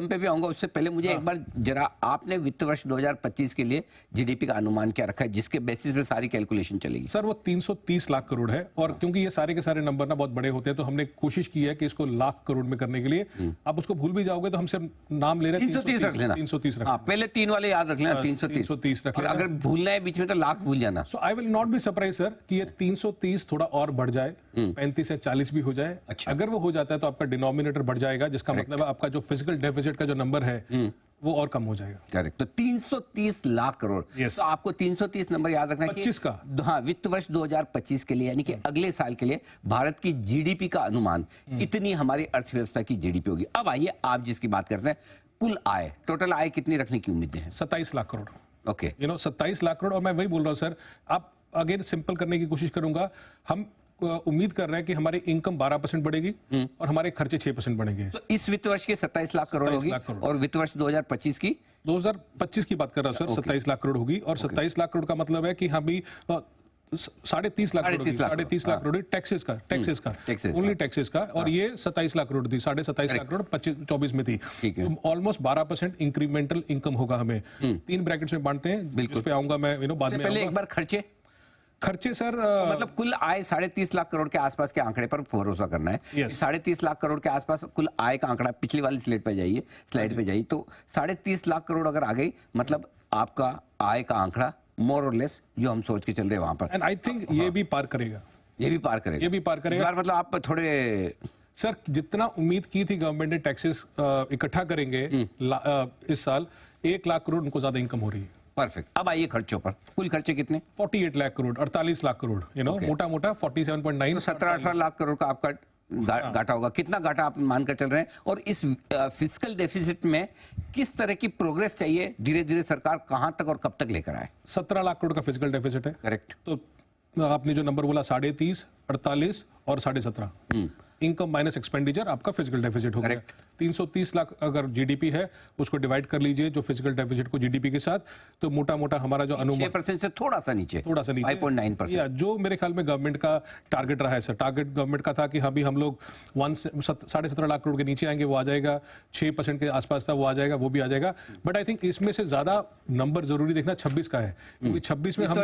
Income पे भी आऊंगा, उससे पहले मुझे एक बार जरा आपने वित्त वर्ष 2025 के लिए जीडीपी का अनुमान क्या रखा है, जिसके बेसिस पे सारी कैलकुलेशन चलेगी? सर वो 330 लाख करोड़ है, और क्योंकि ये सारे के सारे नंबर ना बहुत बड़े होते हैं, तो हमने कोशिश की है कि इसको लाख करोड़ में करने के लिए, आप उसको भूल भी जाओगे तो हमसे नाम ले रहे हैं 330 रख लेना, 330 रख, पहले 3 वाले याद रख लेना, 330 रख लेना। अगर भूलना है बीच में तो लाख भूल जाना। So I will not be surprise sir कि ये 330 थोड़ा और बढ़ जाए, 35 या 40 भी हो जाए। अच्छा। अगर वो हो जाता है तो आपका डिनोमिनेटर बढ़ जाएगा, जिसका मतलब है आपका जो फिजिकल डेफिसिट का जो नंबर है वो और कम हो जाएगा। करेक्ट। तो 330 लाख करोड़। Yes. तो आपको 330 नंबर याद रखना है 25 का। हाँ, वित्त वर्ष 2025 के लिए, यानी कि अगले साल के लिए भारत की जीडीपी का अनुमान, इतनी हमारी अर्थव्यवस्था की जीडीपी होगी। अब आइए आप जिसकी बात करते हैं, कुल आय, टोटल आय कितनी रखने की उम्मीदें हैं? 27 लाख करोड़। ओके, 27 लाख करोड़। और मैं वही बोल रहा हूँ सर, आप अगेन सिंपल करने की कोशिश करूंगा, हम उम्मीद कर रहे हैं कि हमारी इनकम 12% बढ़ेगी और हमारे खर्चे 6% बढ़ेंगे। तो इस वित्त वर्ष के 27 लाख करोड़ 27 होगी, लाख करोड़। और वित्त वर्ष 2025 की 2025 की बात कर रहा हूं सर, 27 लाख करोड़ होगी। और 27 लाख करोड़ का मतलब है कि हम भी 30.5 लाख करोड़, 30.5 लाख करोड़ टैक्सेस का, ओनली टैक्सेस का। और ये 27 लाख करोड़ थी, 27.5 लाख करोड़ 24 में थी। ऑलमोस्ट 12% इंक्रीमेंटल इनकम होगा हमें। 3 ब्रैकेट्स में बांटते हैं, जिस पे आऊंगा मैं बाद में। पहले एक बार खर्चे सर, मतलब कुल आय 30.5 लाख करोड़ के आसपास के आंकड़े पर भरोसा करना है। Yes. 30.5 लाख करोड़ के आसपास कुल आय का आंकड़ा, पिछली वाली स्लाइड पे जाइए, तो 30.5 लाख करोड़ अगर आ गई, मतलब आपका आय का आंकड़ा मोर और लेस जो हम सोच के चल रहे हैं वहां पर, एंड आई थिंक ये भी पार करेगा। ये भी पार करेगा। इस बार मतलब आप थोड़े सर, जितना उम्मीद की थी गवर्नमेंट ने टैक्सेस इकट्ठा करेंगे इस साल, 1 लाख करोड़ उनको ज्यादा इनकम हो रही है। परफेक्ट। अब आइए खर्चों पर, कुल खर्चे कितने? 48 लाख करोड़, 48 लाख करोड़, मोटा मोटा 47.9। 17-18 लाख करोड़ का आपका घाटा होगा। कितना घाटा आप मानकर चल रहे हैं, और इस फिस्कल डेफिसिट में किस तरह की प्रोग्रेस चाहिए? धीरे धीरे सरकार कहां तक और कब तक लेकर आए? 17 लाख करोड़ का फिजिकल डेफिसिट है। करेक्ट। तो आपने जो नंबर बोला 30.5, 48 और 17.5, इनकम माइनस एक्सपेंडिचर, आपका फिजिकल डेफिसिट हो गया। 330 लाख अगर जीडीपी है, उसको डिवाइड कर लीजिए जो फिजिकल डेफिसिट को जीडीपी के साथ, तो मोटा मोटा हमारा जो अनुमान 6% से थोड़ा सा नीचे 5.9%, जो मेरे ख्याल में गवर्नमेंट का टारगेट रहा है सर। टारगेट गवर्नमेंट का था कि अभी हम लोग 17.5 लाख करोड़ के नीचे आएंगे, वो आ जाएगा। 6% के आसपास था, वो आ जाएगा, वो भी आ जाएगा। बट आई थिंक इसमें से ज्यादा नंबर जरूरी देखना 26 का है, क्योंकि 26 में हम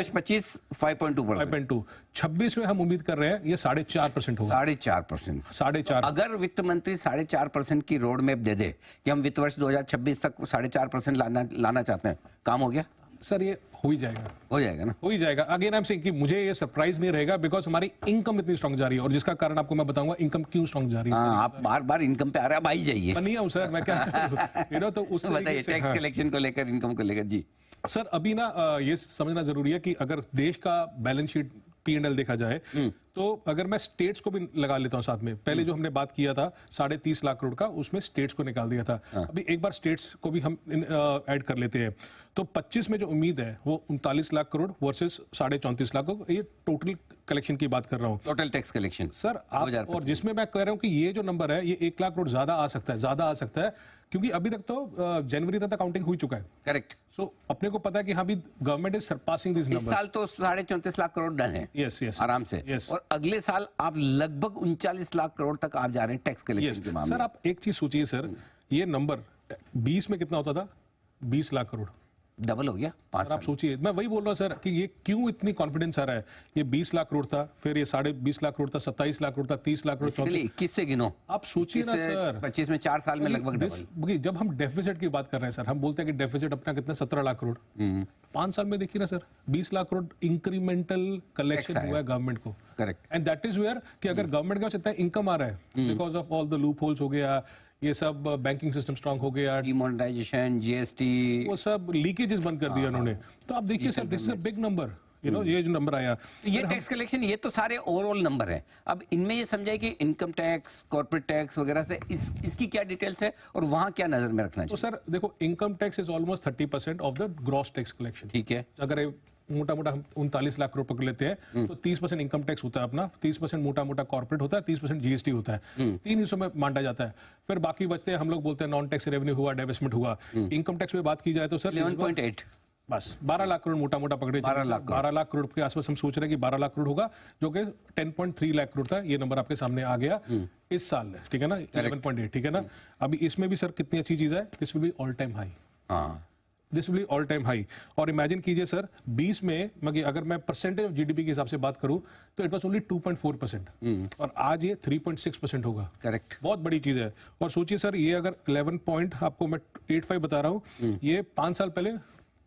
5.2, 26 में हम उम्मीद कर रहे हैं ये 4.5% होगा। 4.5%। 4.5। अगर वित्त मंत्री 4.5% की रोड मैप दे दे कि हम वित्त वर्ष 2026 तक 4.5% लाना चाहते हैं, काम हो गया? सर ये हो ही जाएगा ना, हो ही जाएगा। अगेन आई एम सेइंग कि मुझे ये सरप्राइज नहीं रहेगा, बिकॉज हमारी इनकम इतनी स्ट्रांग जा रही है, और जिसका कारण आपको मैं बताऊंगा इनकम क्यों स्ट्रांग जा रही है। आप बार बार इनकम पे आ रहे हैं, अब आई जाइए। नहीं हूं सर, मैं क्या करूं? तो उस बताइए, टैक्स कलेक्शन को लेकर, इनकम को लेकर। जी सर, अभी ना ये समझना जरूरी है कि अगर देश का बैलेंस शीट P&L देखा जाए, तो अगर मैं स्टेट्स को भी लगा लेता हूं साथ में, पहले जो हमने बात किया था 30.5 लाख करोड़ का, उसमें स्टेट्स को निकाल दिया था। अभी एक बार स्टेट्स को भी हम ऐड कर लेते हैं, तो 25 में जो उम्मीद है वो 39 लाख करोड़ वर्सेस 34.5 लाख करोड़। ये टोटल कलेक्शन की बात कर रहा हूं, टोटल टैक्स कलेक्शन सर। आप और जिसमें मैं कह रहा हूं कि ये जो नंबर है ये 1 लाख करोड़ ज्यादा आ सकता है, क्योंकि अभी तक तो जनवरी तक अकाउंटिंग हो चुका है। करेक्ट। सो अपने को पता है कि हाँ भी government is surpassing this number. इस साल तो 34.5 लाख करोड़ डन है। यस आराम से। और अगले साल आप लगभग 39 लाख करोड़ तक आप जा रहे हैं टैक्स कलेक्शन के मामले में। सर आप एक चीज सोचिए सर, ये नंबर 20 में कितना होता था? 20 लाख करोड़, डबल हो गया 5 साल। आप सोचिए, मैं वही बोल रहा हूँ सर कि ये क्यों इतनी कॉन्फिडेंस आ रहा है। ये 20 लाख करोड़ था, फिर ये 20.5 लाख करोड़ था, 27 लाख करोड़ था, 30 लाख करोड़, 21 से गिनो। आप सोचिए ना सर, 25 में 4 साल में लगभग डबल। जब हम डेफिसिट की बात कर रहे हैं सर, हम बोलते हैं कि डेफिसिट अपना कितना 17 लाख करोड़, 5 साल में देखिए ना sir, 20 lakh crore incremental collection हुआ है गवर्नमेंट को। Correct. And that is where कि अगर गवर्नमेंट के पास इतना इनकम आ रहा है because of all the loop holes हो गया, ये सब बैंकिंग सिस्टम स्ट्रांग हो गया, डिमोनेटाइजेशन, जीएसटी, वो सब लीकेजेस बंद कर दिया उन्होंने। तो आप देखिए sir, this is a big number, ये जो नंबर आया, ये टैक्स कलेक्शन, ये तो सारे ओवरऑल नंबर है। अब इनमें ये समझाए कि इनकम टैक्स, कॉर्पोरेट टैक्स वगैरह से इसकी क्या डिटेल्स है और वहां क्या नजर में रखना चाहिए? तो सर देखो, income tax is almost 30% of the gross tax collection. ठीक है। अगर मोटा मोटा हम 39 लाख करोड़ पकड़ लेते हैं, तो 30% इनकम टैक्स होता है अपना, 30% मोटा मोटा कॉर्पोरेट होता है, 30% जीएसटी होता है। 3 हिस्सों में बांटा जाता है। फिर बाकी बचते हैं, हम लोग बोलते हैं नॉन टैक्स रेवेन्यू हुआ, डेवलपमेंट हुआ। इनकम टैक्स में बात की जाए तो सर 11.8 बस 12 लाख करोड़ मोटा मोटा पकड़े 12 लाख करोड़। 12 लाख करोड़ के आसपास हम सोच रहे हैं कि 12 लाख करोड़ होगा, जो कि 10.3 लाख करोड़ था। ये नंबर आपके सामने आ गया इस साल, ठीक है ना, 11.8, ठीक है ना। अभी इसमें भी सर कितनी अच्छी चीज है, this will be all time high, हाँ this will be all time high. और इमेजिन कीजिए सर 20 में मगर अगर मैं परसेंटेज ऑफ जीडीपी के हिसाब से बात करूं तो इट वाज ओनली 2.4% और आज ये 3.6% होगा। करेक्ट। बहुत बड़ी चीज है। और सोचिए सर, ये अगर 11 पॉइंट आपको मैं 85 बता रहा हूं, ये 5 साल पहले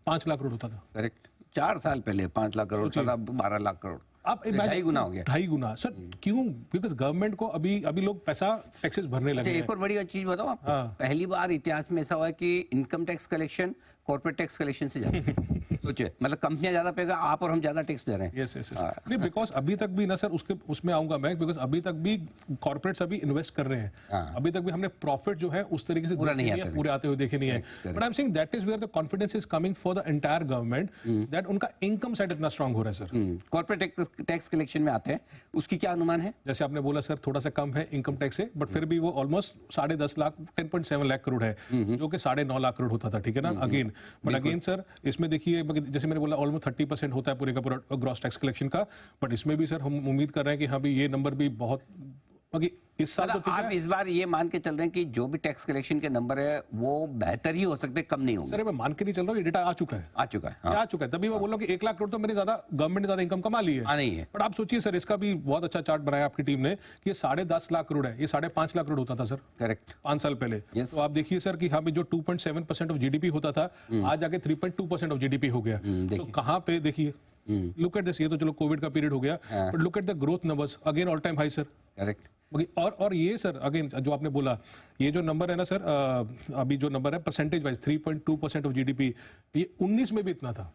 5 लाख करोड़ होता था। करेक्ट। 4 साल पहले 5 लाख करोड़ था, अब 12 लाख करोड़, आप तो 2.5 गुना हो गया। 2.5 गुना सर। क्यों? बिकॉज गवर्नमेंट को अभी लोग पैसा टैक्सेस भरने लगे अच्छा, हैं। एक और बड़ी चीज बताओ आपको, हाँ। पहली बार इतिहास में ऐसा हुआ है कि income tax collection corporate tax collection से ज्यादा सोचिए, मतलब कंपनियां ज्यादा पेगा, आप और हम ज्यादा टैक्स दे रहे हैं। यस यस नहीं, बिकॉज अभी तक भी ना सर, उसमें आऊंगा मैं, बिकॉज अभी तक भी कॉर्पोरेट्स अभी इन्वेस्ट कर रहे हैं। हाँ। अभी तक भी हमने प्रॉफिट जो है उस तरीके से पूरा नहीं देखे आते पूरे आते हुए देखे नहीं है। But I am saying that is where the confidence is coming for the entire government, that उनका इनकम साइड इतना स्ट्रांग हो रहा है सर। कॉर्पोरेट टैक्स कलेक्शन में आते हैं, उसकी क्या अनुमान है? जैसे आपने बोला सर, थोड़ा सा कम है इनकम टैक्स से, बट फिर भी वो ऑलमोस्ट 10.5 लाख 10.7 लाख करोड़ है, जो कि 9.5 लाख करोड़ होता था, ठीक है ना। अगेन बट अगेन सर, इसमें देखिए जैसे मैंने बोला ऑलमोस्ट 30% होता है पूरे का पूरा ग्रॉस टैक्स कलेक्शन का। बट इसमें भी सर हम उम्मीद कर रहे हैं कि हाँ भी ये नंबर भी बहुत इस साल तो मतलब आप इस बार ये मान के चल रहे हैं कि जो भी टैक्स कलेक्शन के नंबर है वो बेहतर ही हो सकते हैं, कम नहीं होंगे? सर मैं मान के नहीं चल रहा हूँ, ये डेटा आ चुका है, आ चुका है। हाँ। आ चुका है। तभी मैं बोल रहा हूँ कि 1 लाख करोड़ तो मेरे ज्यादा गवर्नमेंट ने ज्यादा इनकम कमा ली है। नहीं है। बट आप सोचिए सर, इसका भी बहुत अच्छा चार्ट बनाया आपकी टीम ने कि ये 10.5 लाख करोड़ है, ये 5.5 लाख करोड़ होता था सर करेक्ट। 5 साल पहले। Yes. तो आप देखिए सर कि हाँ भी जो 2.7% ऑफ जीडीपी होता था, आज जाके 3.2% ऑफ जीडीपी हो गया। तो कहाँ पे देखिए, लुक एट दिस, ये तो चलो कोविड का पीरियड हो गया, but look at the growth numbers, again all time high sir. Correct. और ये सर अगेन जो आपने बोला, ये जो नंबर है ना सर, अभी जो नंबर है परसेंटेज वाइज 3.2% ऑफ जीडीपी, ये 19 में भी इतना था।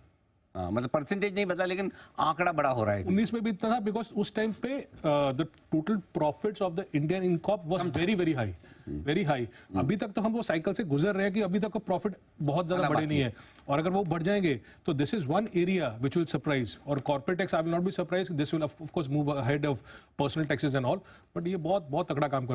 हाँ, मतलब परसेंटेज नहीं बता, लेकिन आंकड़ा बड़ा हो रहा है। 19 में भी इतना था, बिकॉज उस टाइम पे the total profits of the Indian Inc was very very high, very high. अभी तक तो हम वो साइकिल से गुजर रहे हैं कि अभी तक प्रॉफिट बहुत ज्यादा बड़े नहीं है, और अगर वो बढ़ जाएंगे तो this is one area which will surprise. और corporate tax I will not be surprise, this will of course move ahead of personal taxes and all. But ये बहुत बहुत तगड़ा काम कर रहा है।